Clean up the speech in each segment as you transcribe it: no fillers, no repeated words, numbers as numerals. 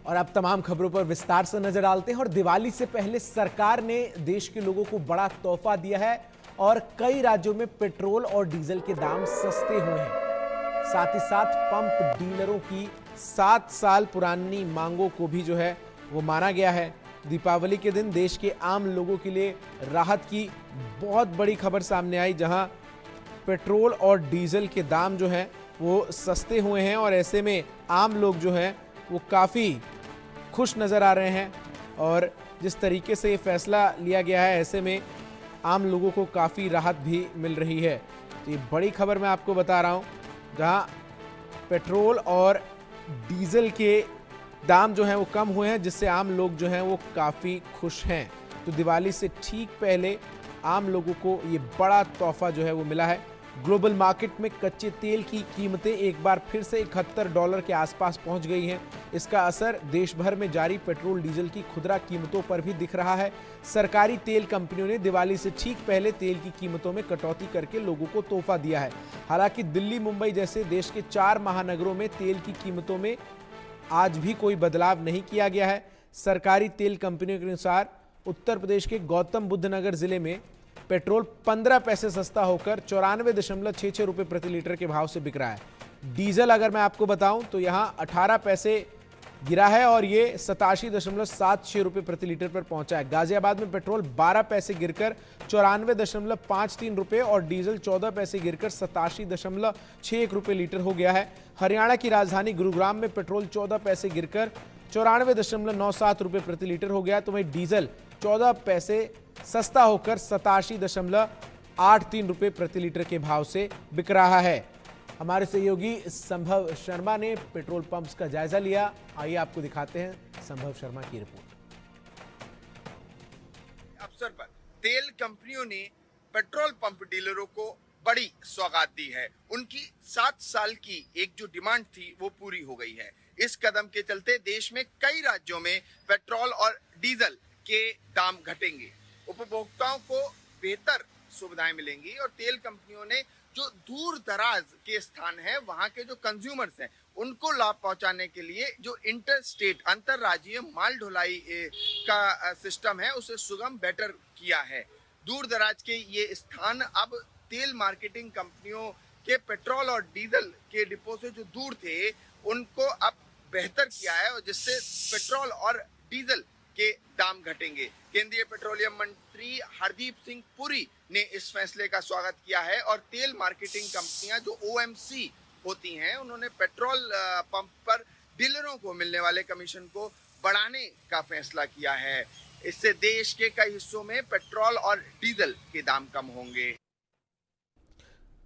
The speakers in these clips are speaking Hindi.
और अब तमाम खबरों पर विस्तार से नजर डालते हैं। और दिवाली से पहले सरकार ने देश के लोगों को बड़ा तोहफा दिया है और कई राज्यों में पेट्रोल और डीजल के दाम सस्ते हुए हैं। साथ ही साथ पंप डीलरों की 7 साल पुरानी मांगों को भी जो है वो माना गया है। दीपावली के दिन देश के आम लोगों के लिए राहत की बहुत बड़ी खबर सामने आई, जहां पेट्रोल और डीजल के दाम जो हैं वो सस्ते हुए हैं और ऐसे में आम लोग जो हैं वो काफ़ी खुश नज़र आ रहे हैं। और जिस तरीके से ये फैसला लिया गया है, ऐसे में आम लोगों को काफ़ी राहत भी मिल रही है। तो ये बड़ी खबर मैं आपको बता रहा हूँ, जहाँ पेट्रोल और डीजल के दाम जो हैं वो कम हुए हैं, जिससे आम लोग जो हैं वो काफ़ी खुश हैं। तो दिवाली से ठीक पहले आम लोगों को ये बड़ा तोहफा जो है वो मिला है। ग्लोबल मार्केट में कच्चे तेल की कीमतें एक बार फिर से $71 के आसपास पहुंच गई हैं। इसका असर देश भर में जारी पेट्रोल डीजल की खुदरा कीमतों पर भी दिख रहा है। सरकारी तेल कंपनियों ने दिवाली से ठीक पहले तेल की कीमतों में कटौती करके लोगों को तोहफा दिया है। हालांकि दिल्ली, मुंबई जैसे देश के 4 महानगरों में तेल की कीमतों में आज भी कोई बदलाव नहीं किया गया है। सरकारी तेल कंपनियों के अनुसार उत्तर प्रदेश के गौतम बुद्ध नगर जिले में पेट्रोल 15 पैसे सस्ता होकर 94.66 रुपये प्रति लीटर के भाव से बिक रहा है। डीजल अगर मैं आपको बताऊं तो यहां 18 पैसे गिरा है और ये 87.76 रुपये प्रति लीटर पर पहुंचा है। गाजियाबाद में पेट्रोल 12 पैसे गिरकर 94.53 रुपये और डीजल 14 पैसे गिरकर 87.61 रुपये लीटर हो गया है। हरियाणा की राजधानी गुरुग्राम में पेट्रोल 14 पैसे गिरकर 94.97 रुपये प्रति लीटर हो गया, तो वहीं डीजल 14 पैसे सस्ता होकर 87.83 रुपये प्रति लीटर के भाव से बिक रहा है। हमारे सहयोगी संभव शर्मा ने पेट्रोल पंप्स का जायजा लिया। आइए आपको दिखाते हैं संभव शर्मा की रिपोर्ट। अवसर पर तेल कंपनियों ने पेट्रोल पंप डीलरों को बड़ी सौगात दी है। उनकी 7 साल की एक जो डिमांड थी वो पूरी हो गई है। इस कदम के चलते देश में कई राज्यों में पेट्रोल और डीजल के दाम घटेंगे, उपभोक्ताओं को बेहतर सुविधाएं मिलेंगी और तेल कंपनियों ने जो दूर दराज के स्थान है वहां के जो कंज्यूमर्स हैं उनको लाभ पहुंचाने के लिए जो इंटर स्टेट अंतरराज्यीय माल ढुलाई का सिस्टम है उसे सुगम बेटर किया है। दूर दराज के ये स्थान अब तेल मार्केटिंग कंपनियों के पेट्रोल और डीजल के डिपो से जो दूर थे उनको अब बेहतर किया है और जिससे पेट्रोल और डीजल के दाम घटेंगे। केंद्रीय पेट्रोलियम मंत्री हरदीप सिंह पुरी ने इस फैसले का स्वागत किया है और तेल मार्केटिंग कंपनियां जो ओएमसी होती हैं उन्होंने पेट्रोल पंप पर डीलरों को मिलने वाले कमीशन को बढ़ाने का फैसला किया है। इससे देश के कई हिस्सों में पेट्रोल और डीजल के दाम कम होंगे।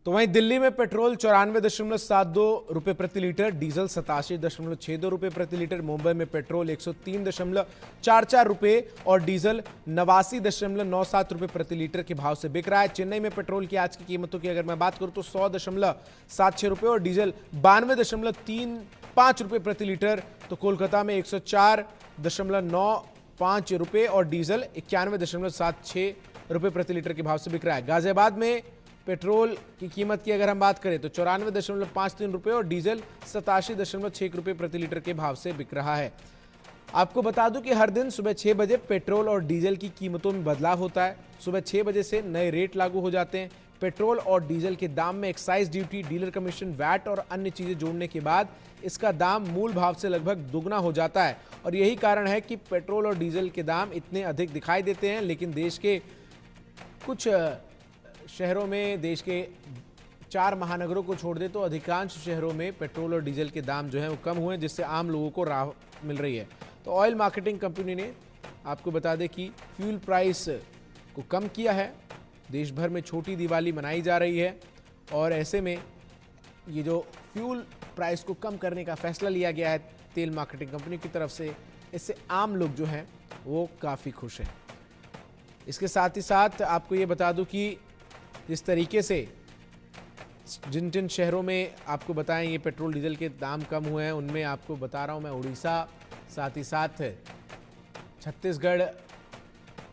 तो वहीं दिल्ली में पेट्रोल 94.72 रुपये प्रति लीटर, डीजल 87.62 रुपये प्रति लीटर, मुंबई में पेट्रोल 103.44 रुपये और डीजल 89.97 रुपये प्रति लीटर के भाव से बिक रहा है। चेन्नई में पेट्रोल की आज की कीमतों की अगर मैं बात करूं तो 100.76 रुपये और डीजल 92.35 रुपये प्रति लीटर, तो कोलकाता में 104.95 रुपये और डीजल 91.76 रुपये प्रति लीटर के भाव से बिक रहा है। गाजियाबाद में पेट्रोल की कीमत की अगर हम बात करें तो 94.53 रुपये और डीजल 87.6 रुपये प्रति लीटर के भाव से बिक रहा है। आपको बता दूं कि हर दिन सुबह 6 बजे पेट्रोल और डीजल की कीमतों में बदलाव होता है। सुबह 6 बजे से नए रेट लागू हो जाते हैं। पेट्रोल और डीजल के दाम में excise duty, dealer commission, VAT और अन्य चीजें जोड़ने के बाद इसका दाम मूल भाव से लगभग दुगना हो जाता है और यही कारण है कि पेट्रोल और डीजल के दाम इतने अधिक दिखाई देते हैं। लेकिन देश के कुछ शहरों में, देश के 4 महानगरों को छोड़ दे तो अधिकांश शहरों में पेट्रोल और डीजल के दाम जो हैं वो कम हुए, जिससे आम लोगों को राहत मिल रही है। तो ऑयल मार्केटिंग कंपनी ने आपको बता दें कि फ्यूल प्राइस को कम किया है। देश भर में छोटी दिवाली मनाई जा रही है और ऐसे में ये जो फ्यूल प्राइस को कम करने का फैसला लिया गया है तेल मार्केटिंग कंपनी की तरफ से, इससे आम लोग जो हैं वो काफ़ी खुश हैं। इसके साथ ही साथ आपको ये बता दूं कि जिस तरीके से जिन जिन शहरों में आपको बताएं ये पेट्रोल डीजल के दाम कम हुए हैं, उनमें आपको बता रहा हूं मैं उड़ीसा, साथ ही साथ छत्तीसगढ़,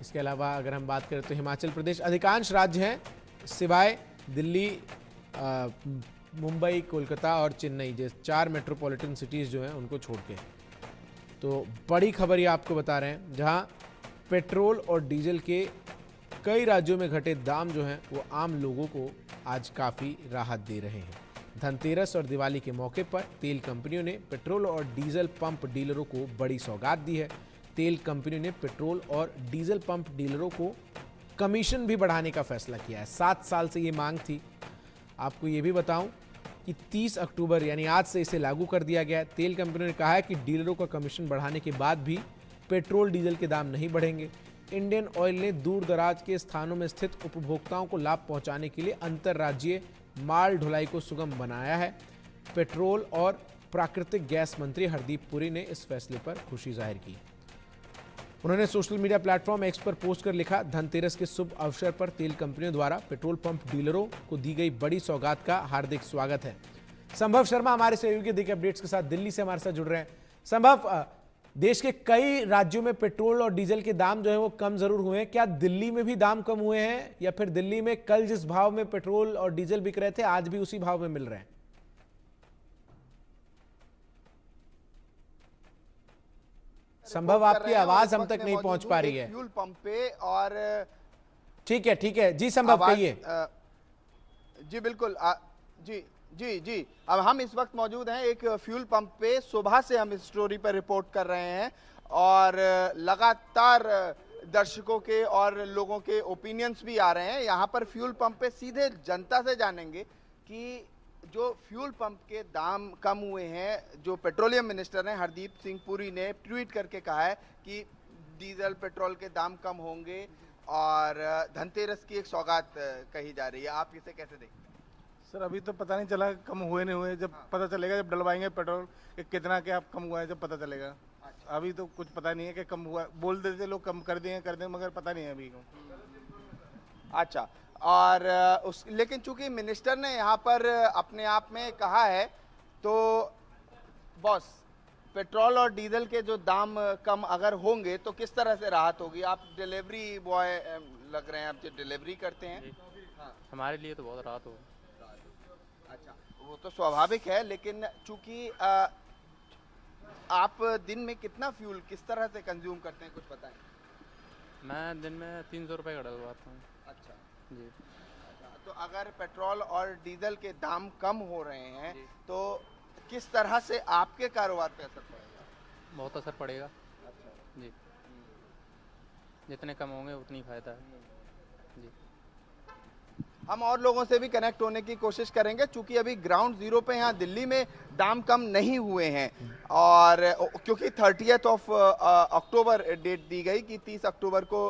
इसके अलावा अगर हम बात करें तो हिमाचल प्रदेश, अधिकांश राज्य हैं सिवाय दिल्ली, मुंबई, कोलकाता और चेन्नई जैसे 4 मेट्रोपॉलिटन सिटीज़ जो हैं उनको छोड़ के। तो बड़ी खबर ये आपको बता रहे हैं, जहां पेट्रोल और डीजल के कई राज्यों में घटे दाम जो हैं वो आम लोगों को आज काफ़ी राहत दे रहे हैं। धनतेरस और दिवाली के मौके पर तेल कंपनियों ने पेट्रोल और डीजल पंप डीलरों को बड़ी सौगात दी है। तेल कंपनियों ने पेट्रोल और डीजल पंप डीलरों को कमीशन भी बढ़ाने का फैसला किया है। 7 साल से ये मांग थी। आपको ये भी बताऊं कि 30 अक्टूबर यानी आज से इसे लागू कर दिया गया है। तेल कंपनियों ने कहा है कि डीलरों का कमीशन बढ़ाने के बाद भी पेट्रोल डीजल के दाम नहीं बढ़ेंगे। इंडियन ऑयल ने दूर दराज के स्थानों में स्थित उपभोक्ताओं को लाभ पहुंचाने के लिए अंतर्राज्यीय माल ढुलाई को सुगम बनाया है। पेट्रोल और प्राकृतिक गैस मंत्री हरदीप पुरी ने इस फैसले पर खुशी जाहिर की। उन्होंने सोशल मीडिया प्लेटफॉर्म एक्स पर पोस्ट कर लिखा, धनतेरस के शुभ अवसर पर तेल कंपनियों द्वारा पेट्रोल पंप डीलरों को दी गई बड़ी सौगात का हार्दिक स्वागत है। संभव शर्मा हमारे सहयोगी देखिए अपडेट्स के साथ दिल्ली से हमारे साथ जुड़ रहे हैं। संभव, देश के कई राज्यों में पेट्रोल और डीजल के दाम जो है वो कम जरूर हुए हैं, क्या दिल्ली में भी दाम कम हुए हैं या फिर दिल्ली में कल जिस भाव में पेट्रोल और डीजल बिक रहे थे आज भी उसी भाव में मिल रहे हैं? संभव, आपकी आवाज हम तक नहीं पहुंच पा रही है फ्यूल पंप पे। और ठीक है जी संभव, कहिए। जी बिल्कुल, जी अब हम इस वक्त मौजूद हैं एक फ्यूल पंप पे। सुबह से हम इस स्टोरी पर रिपोर्ट कर रहे हैं और लगातार दर्शकों के और लोगों के ओपिनियंस भी आ रहे हैं। यहाँ पर फ्यूल पंप पे सीधे जनता से जानेंगे कि जो फ्यूल पंप के दाम कम हुए हैं, जो पेट्रोलियम मिनिस्टर हैं हरदीप सिंह पुरी ने ट्वीट करके कहा है कि डीजल पेट्रोल के दाम कम होंगे और धनतेरस की एक सौगात कही जा रही है। आप इसे कैसे देखते हैं? सर अभी तो पता नहीं चला कम हुए नहीं हुए, जब पता चलेगा, जब डलवाएंगे पेट्रोल कि कितना क्या कम हुआ है जब पता चलेगा। अच्छा। अभी तो कुछ पता नहीं है कि कम हुआ, बोल देते लोग कम कर देंगे मगर पता नहीं है अभी को। अच्छा, और लेकिन चूंकि मिनिस्टर ने यहाँ पर अपने आप में कहा है, तो बॉस पेट्रोल और डीजल के जो दाम कम अगर होंगे तो किस तरह से राहत होगी? आप डिलीवरी बॉय लग रहे हैं, आप जो डिलीवरी करते हैं। हाँ, हमारे लिए तो बहुत राहत हो। अच्छा, वो तो स्वाभाविक है, लेकिन चूंकि आप दिन में कितना फ्यूल किस तरह से कंज्यूम करते हैं, कुछ बताएं। मैं दिन में 300 रुपये का डलवाता हूँ। अच्छा जी। अच्छा, तो अगर पेट्रोल और डीजल के दाम कम हो रहे हैं तो किस तरह से आपके कारोबार पे असर पड़ेगा? बहुत असर पड़ेगा। अच्छा जी, जितने कम होंगे उतनी फायदा है। जी, हम और लोगों से भी कनेक्ट होने की कोशिश करेंगे, चूंकि अभी ग्राउंड जीरो पे यहाँ दिल्ली में दाम कम नहीं हुए हैं और क्योंकि 30 अक्टूबर डेट दी गई कि 30 अक्टूबर को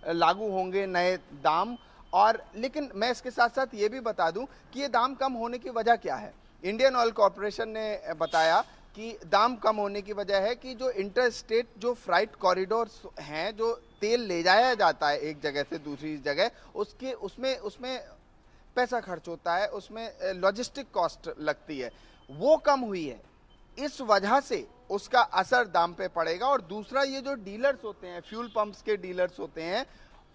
लागू होंगे नए दाम। और लेकिन मैं इसके साथ साथ ये भी बता दूं कि ये दाम कम होने की वजह क्या है। इंडियन ऑयल कॉरपोरेशन ने बताया कि दाम कम होने की वजह है कि जो इंटर स्टेट जो फ्राइट कॉरिडोर्स हैं, जो तेल ले जाया जाता है एक जगह से दूसरी जगह, उसमें पैसा खर्च होता है, उसमें लॉजिस्टिक कॉस्ट लगती है, वो कम हुई है। इस वजह से उसका असर दाम पे पड़ेगा। और दूसरा, ये जो डीलर्स होते हैं, फ्यूल पंप्स के डीलर्स होते हैं,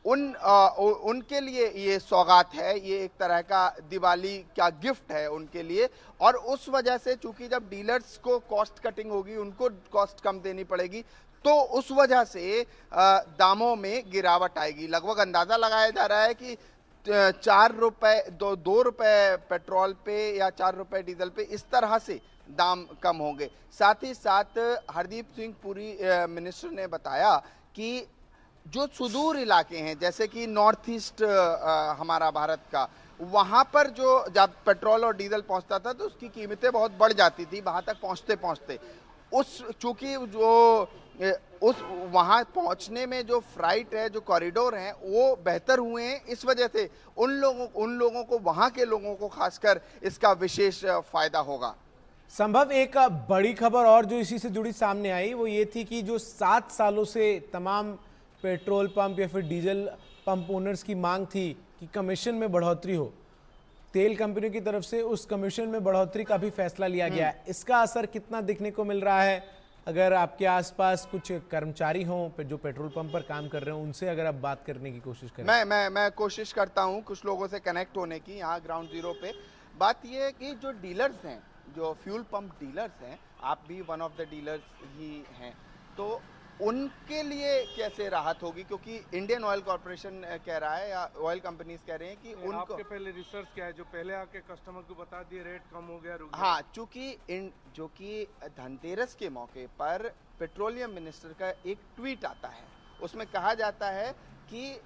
उनके लिए ये सौगात है, ये एक तरह का दिवाली का गिफ्ट है उनके लिए। और उस वजह से चूंकि जब डीलर्स को कॉस्ट कटिंग होगी, उनको कॉस्ट कम देनी पड़ेगी, तो उस वजह से दामों में गिरावट आएगी। लगभग अंदाजा लगाया जा रहा है कि 4 रुपए 2 रुपए पेट्रोल पे या 4 रुपए डीजल पे, इस तरह से दाम कम होंगे। साथ ही साथ हरदीप सिंह पुरी मिनिस्टर ने बताया कि जो सुदूर इलाके हैं, जैसे कि नॉर्थ ईस्ट हमारा भारत का, वहाँ पर जो जब पेट्रोल और डीजल पहुँचता था तो उसकी कीमतें बहुत बढ़ जाती थी वहाँ तक पहुँचते पहुँचते। चूँकि उस वहाँ पहुँचने में जो फ्राइट है, जो कॉरिडोर हैं, वो बेहतर हुए हैं। इस वजह से उन लोगों को, वहाँ के लोगों को खासकर इसका विशेष फायदा होगा। संभव, एक बड़ी खबर और जो इसी से जुड़ी सामने आई वो ये थी कि जो 7 सालों से तमाम पेट्रोल पंप या फिर डीजल पंप ओनर्स की मांग थी कि कमीशन में बढ़ोतरी हो, तेल कंपनियों की तरफ से उस कमीशन में बढ़ोतरी का भी फैसला लिया गया है। इसका असर कितना दिखने को मिल रहा है? अगर आपके आसपास कुछ कर्मचारी हों जो पेट्रोल पंप पर काम कर रहे हो, उनसे अगर आप बात करने की कोशिश करें। मैं कोशिश करता हूं कुछ लोगों से कनेक्ट होने की यहाँ ग्राउंड जीरो पे। बात ये है कि जो डीलर्स हैं, जो फ्यूल पंप डीलर्स हैं, आप भी वन ऑफ द डीलर्स ही हैं, तो उनके लिए कैसे राहत होगी, क्योंकि इंडियन ऑयल कॉर्पोरेशन कह रहा है या ऑयल कंपनीज कह रहे हैं कि उनको आपके पहले रिसर्च क्या है, जो पहले आके कस्टमर को बता दिए रेट कम हो गया, रुक गया। हाँ, चूंकि जो कि धनतेरस के मौके पर पेट्रोलियम मिनिस्टर का एक ट्वीट आता है, उसमें कहा जाता है कि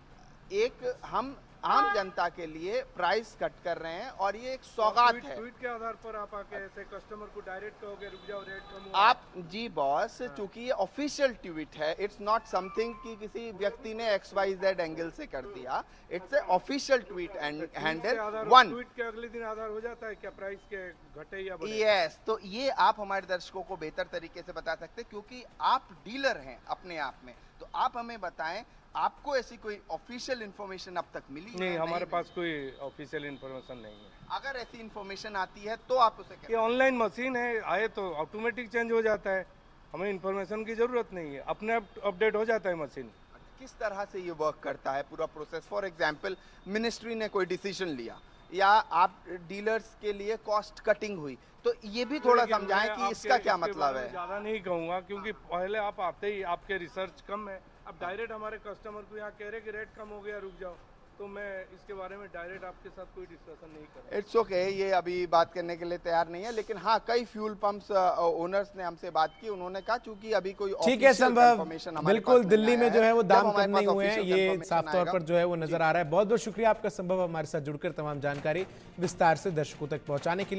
हम आम जनता के लिए प्राइस कट कर रहे हैं और ये एक सौगात है। ट्वीट के आधार पर आप आके ऐसे कस्टमर को डायरेक्ट कहोगे रुक जाओ रेट कम हो, आप जी बॉस, चूंकि ये ऑफिशियल ट्वीट है, इट्स नॉट समथिंग कि किसी व्यक्ति ने XYZ एंगल से कर दिया, it's a official tweet handle one. Tweet के अगले दिन आधार हो जाता है क्या प्राइस के घटे या बढ़े? यस, तो ये आप हमारे दर्शकों को बेहतर तरीके से बता सकते हैं, क्योंकि आप डीलर हैं अपने आप में, तो आप हमें बताएं आपको ऐसी कोई ऑफिशियल इंफॉर्मेशन अब तक मिली? नहीं, हमारे पास कोई ऑफिशियल इंफॉर्मेशन नहीं है। अगर ऐसी इंफॉर्मेशन आती है तो आप उसे ये ऑनलाइन मशीन है, आए तो ऑटोमेटिक चेंज हो जाता है, हमें इंफॉर्मेशन की जरूरत नहीं है, अपने आप अपडेट हो जाता है मशीन। किस तरह से ये वर्क करता है पूरा प्रोसेस? फॉर एग्जांपल, मिनिस्ट्री ने कोई डिसीजन लिया या आप डीलर्स के लिए कॉस्ट कटिंग हुई, तो ये भी थोड़ा समझाएं कि इसका क्या मतलब है। ज्यादा नहीं कहूँगा, क्योंकि पहले आप आते ही आपके रिसर्च कम है, अब डायरेक्ट हमारे कस्टमर को यहाँ कह रहे कि रेट कम हो गया रुक जाओ, तो मैं इसके बारे में डायरेक्ट आपके साथ कोई डिस्कशन नहीं कर रहा। इट्स ओके, ये अभी बात करने के लिए तैयार नहीं है, लेकिन हाँ, कई फ्यूल पंप्स ओनर्स ने हमसे बात की, उन्होंने कहा चूंकि अभी कोई ठीक है संभव, बिल्कुल दिल्ली में जो है वो दाम कम नहीं हुए हैं, ये साफ तौर पर जो है वो नजर आ रहा है। बहुत बहुत शुक्रिया आपका संभव, हमारे साथ जुड़कर तमाम जानकारी विस्तार से दर्शकों तक पहुंचाने के लिए।